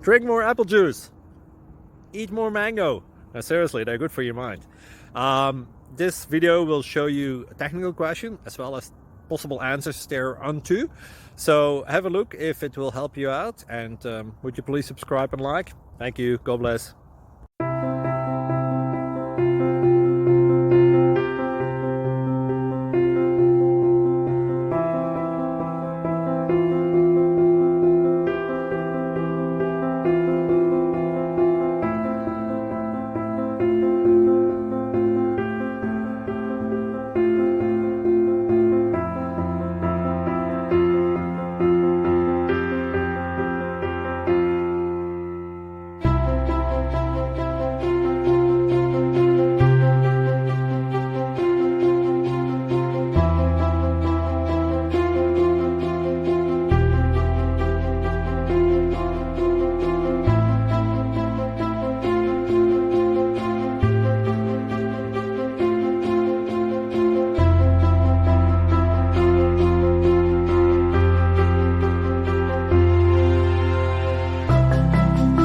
Drink more apple juice. Eat more mango. Now, seriously, they're good for your mind. This video will show you a technical question as well as possible answers thereunto. So have a look if it will help you out, and would you please subscribe and like? Thank you. God bless.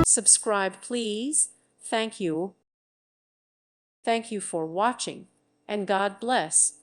Subscribe, please. Thank you. Thank you for watching, and God bless.